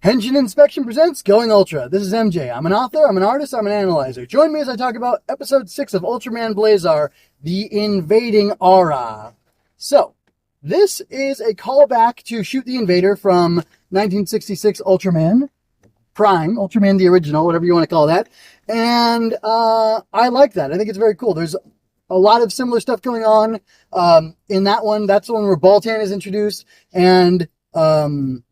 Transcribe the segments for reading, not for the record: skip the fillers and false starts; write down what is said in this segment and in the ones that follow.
Henshin Inspection presents Going Ultra. This is MJ. I'm an author, I'm an artist, I'm an analyzer. Join me as I talk about episode 6 of Ultraman Blazar, The Invading Aura. So, this is a callback to Shoot the Invader from 1966 Ultraman Prime, Ultraman the original, whatever you want to call that. And I like that. I think it's very cool. There's a lot of similar stuff going on in that one. That's the one where Baltan is introduced, and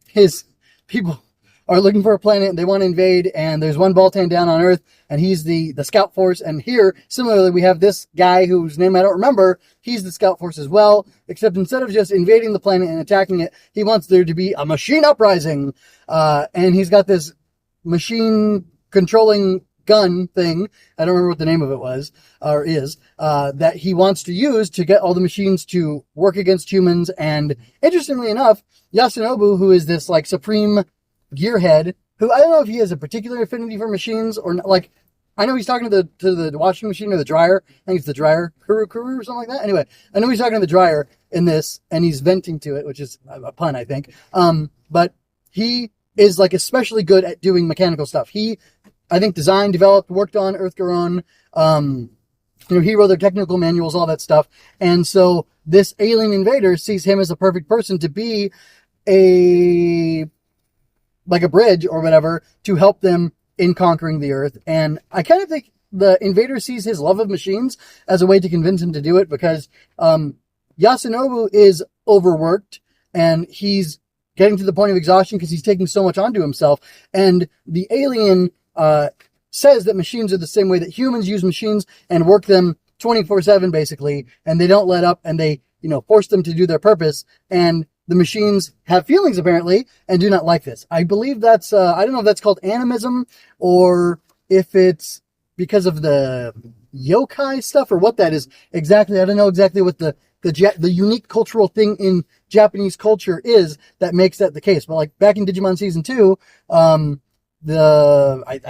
his people are looking for a planet and they want to invade, and there's one Baltan down on Earth, and he's the scout force. And here, similarly, we have this guy whose name I don't remember. He's the scout force as well, except instead of just invading the planet and attacking it, he wants there to be a machine uprising. And he's got this machine controlling gun thing, I don't remember what the name of it was, or is, that he wants to use to get all the machines to work against humans. And interestingly enough, Yasunobu, who is this like supreme gearhead, who I don't know if he has a particular affinity for machines or not, like, I know he's talking to the washing machine or the dryer. I think it's the dryer, Kuru or something like that. Anyway, I know he's talking to the dryer in this, and he's venting to it, which is a pun, I think. But he is like especially good at doing mechanical stuff. He, I think, designed, developed, worked on Earth-Garon, he wrote their technical manuals, all that stuff. And so this alien invader sees him as a perfect person to be a bridge or whatever to help them in conquering the Earth. And I kind of think the invader sees his love of machines as a way to convince him to do it, because Yasunobu is overworked and he's getting to the point of exhaustion because he's taking so much onto himself. And the alien says that machines are the same way that humans use machines and work them 24/7 basically, and they don't let up, and they, force them to do their purpose. And the machines have feelings apparently and do not like this. I believe that's, I don't know if that's called animism or if it's because of the yokai stuff or what that is exactly. I don't know exactly what the unique cultural thing in Japanese culture is that makes that the case. But like back in Digimon Season 2, I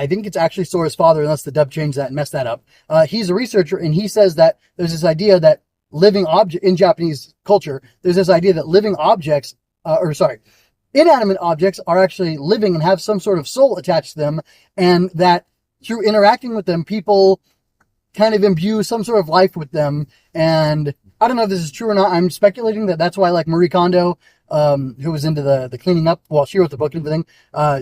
think it's actually Sora's father, unless the dub changed that and messed that up. He's a researcher, and he says that there's this idea that in Japanese culture, there's this idea that inanimate objects are actually living and have some sort of soul attached to them, and that through interacting with them, people kind of imbue some sort of life with them. And I don't know if this is true or not. I'm speculating that that's why, like, Marie Kondo, who was into the cleaning up, well, she wrote the book and everything,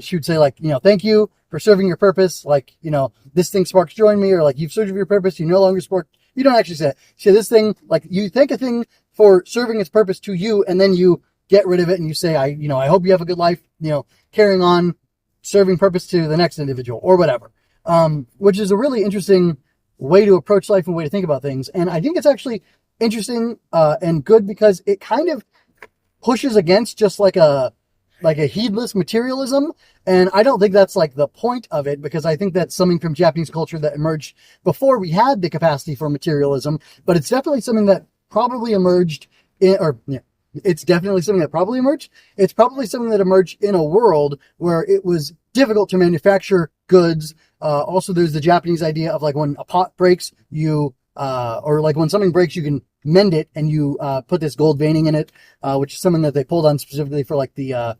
she would say, like, thank you for serving your purpose. Like, this thing sparks joy in me, or like, you've served your purpose, you no longer spark. You don't actually say it. Say this thing, like, you thank a thing for serving its purpose to you, and then you get rid of it, and you say, I hope you have a good life, carrying on serving purpose to the next individual, or whatever. Which is a really interesting way to approach life and way to think about things. And I think it's actually interesting, and good, because it kind of pushes against just like a heedless materialism. And I don't think that's like the point of it, because I think that's something from Japanese culture that emerged before we had the capacity for materialism. But it's definitely something that probably emerged it's definitely something that probably emerged. It's probably something that emerged in a world where it was difficult to manufacture goods. Also, there's the Japanese idea of, like, when a pot breaks, or like when something breaks, you can mend it, and you put this gold veining in it, which is something that they pulled on specifically for, like, the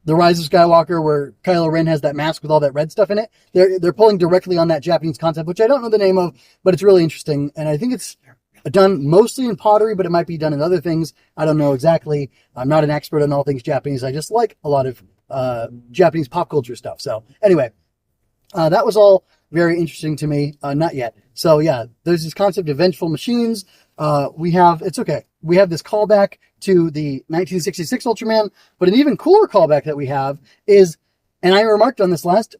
Rise of Skywalker, where Kylo Ren has that mask with all that red stuff in it. They're pulling directly on that Japanese concept, which I don't know the name of, but it's really interesting. And I think it's done mostly in pottery, but it might be done in other things. I don't know exactly. I'm not an expert on all things Japanese. I just like a lot of Japanese pop culture stuff. So anyway, that was all very interesting to me. Not yet. So yeah, there's this concept of vengeful machines. We have this callback to the 1966 Ultraman, but an even cooler callback that we have is, and I remarked on this last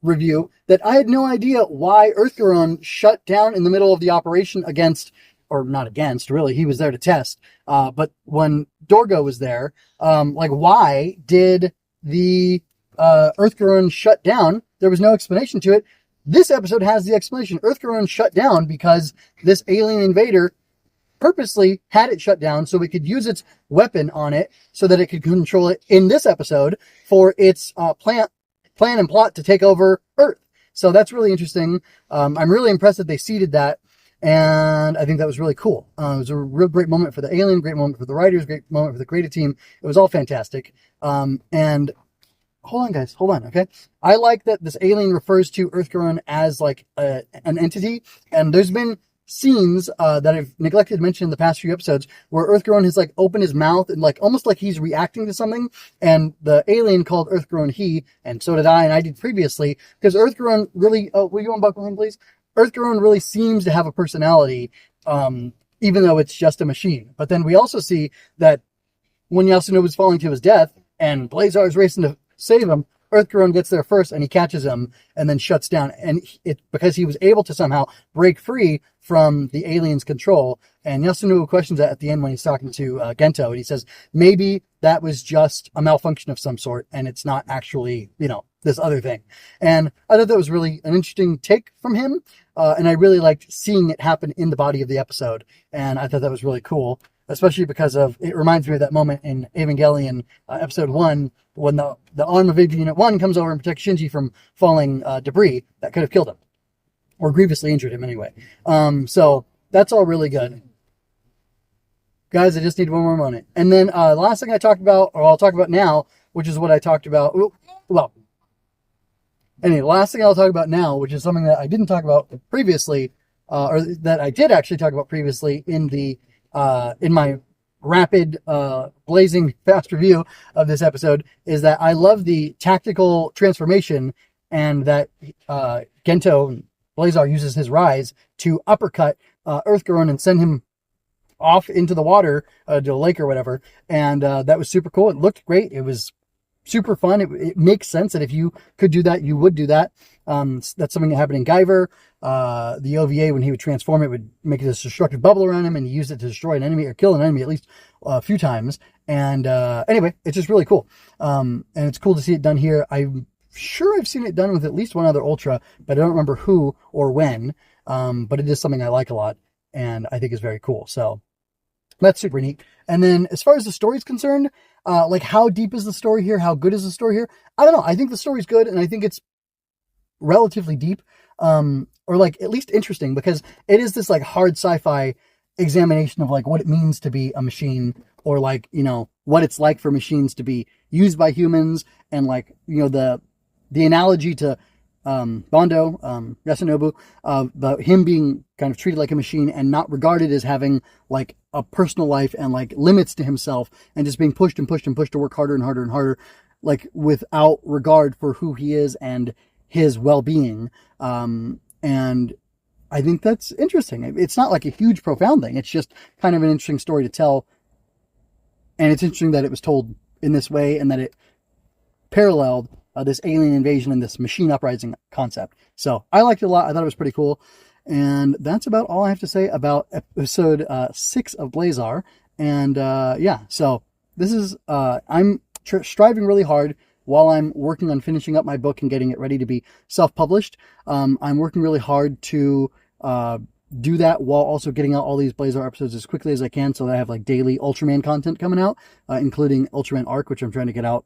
review, that I had no idea why Earth-Garon shut down in the middle of the operation against, or not against, really, he was there to test, but when Dorgo was there, why did the Earth-Garon shut down? There was no explanation to it. This episode has the explanation. Earth-Garon shut down because this alien invader purposely had it shut down so we could use its weapon on it so that it could control it in this episode for its plan and plot to take over Earth. So that's really interesting. I'm really impressed that they seeded that. And I think that was really cool. It was a real great moment for the alien, great moment for the writers, great moment for the creative team. It was all fantastic. And hold on, guys, hold on, okay? I like that this alien refers to Earth-Grown as like an entity, and there's been scenes that I've neglected to mention in the past few episodes where Earth-Grown has like opened his mouth and like almost like he's reacting to something, and the alien called Earth-Grown he, and so did I, and I did previously, because Earth-Grown really, will you unbuckle him, please? Earth-Grown really seems to have a personality, even though it's just a machine. But then we also see that when Yasunobu's falling to his death and Blazar is racing to save him, Earth-Grown gets there first and he catches him and then shuts down. And because he was able to somehow break free from the alien's control. And Yasunobu questions that at the end when he's talking to Gento, and he says, maybe that was just a malfunction of some sort and it's not actually, this other thing. And I thought that was really an interesting take from him. And I really liked seeing it happen in the body of the episode. And I thought that was really cool, especially because it reminds me of that moment in Evangelion episode 1 when the arm of Agent Unit 1 comes over and protects Shinji from falling debris that could have killed him. Or grievously injured him anyway. So that's all really good. Guys, I just need one more moment. And then the last thing I talked about, or I'll talk about now, which is what I talked about. Well, anyway, the last thing I'll talk about now, which is something that I didn't talk about previously, or that I did actually talk about previously in my rapid, blazing fast review of this episode, is that I love the tactical transformation and that Gento Blazar uses his rise to uppercut Earth-Grown and send him off into the water, to a lake or whatever. And that was super cool. It looked great. It was super fun. It makes sense that if you could do that, you would do that. That's something that happened in Guyver. The OVA, when he would transform, it would make this destructive bubble around him, and he used it to destroy an enemy or kill an enemy at least a few times. And anyway, it's just really cool. And it's cool to see it done here. I'm sure I've seen it done with at least one other Ultra, but I don't remember who or when. But it is something I like a lot, and I think is very cool. So that's super neat. And then as far as the story's concerned, like how deep is the story here? How good is the story here? I don't know. I think the story's good, and I think it's relatively deep, or like at least interesting, because it is this like hard sci-fi examination of like what it means to be a machine, or like, what it's like for machines to be used by humans, and like, the analogy to Bondo, Yasunobu, about him being kind of treated like a machine and not regarded as having like a personal life and like limits to himself, and just being pushed and pushed and pushed to work harder and harder and harder, like without regard for who he is and his well-being. And I think that's interesting. It's not like a huge profound thing. It's just kind of an interesting story to tell. And it's interesting that it was told in this way, and that it paralleled this alien invasion and this machine uprising concept. So I liked it a lot. I thought it was pretty cool. And that's about all I have to say about episode 6 of Blazar. And so this is, I'm striving really hard while I'm working on finishing up my book and getting it ready to be self-published. I'm working really hard to do that while also getting out all these Blazar episodes as quickly as I can, so that I have like daily Ultraman content coming out, including Ultraman Arc, which I'm trying to get out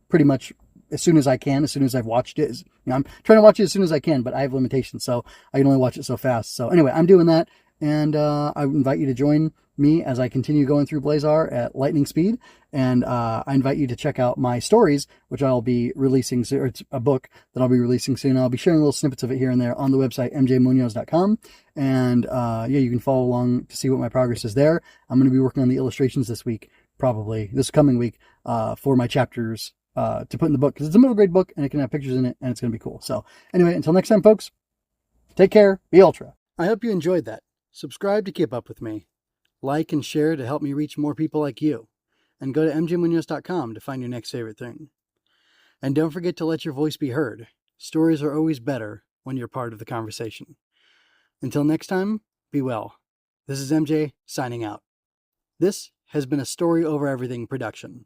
pretty much as soon as I can, as soon as I've watched it. I'm trying to watch it as soon as I can, but I have limitations, so I can only watch it so fast. So anyway, I'm doing that, and I invite you to join me as I continue going through Blazar at lightning speed. And I invite you to check out my stories, which I'll be releasing soon, or it's a book that I'll be releasing soon. I'll be sharing little snippets of it here and there on the website, mjmunoz.com. And you can follow along to see what my progress is there. I'm going to be working on the illustrations this week, probably this coming week, for my chapters to put in the book, because it's a middle grade book and it can have pictures in it, and it's going to be cool. So anyway, until next time, folks, take care, be Ultra. I hope you enjoyed that. Subscribe to keep up with me. Like and share to help me reach more people like you. And go to mjmunoz.com to find your next favorite thing. And don't forget to let your voice be heard. Stories are always better when you're part of the conversation. Until next time, be well. This is MJ signing out. This has been a Story Over Everything production.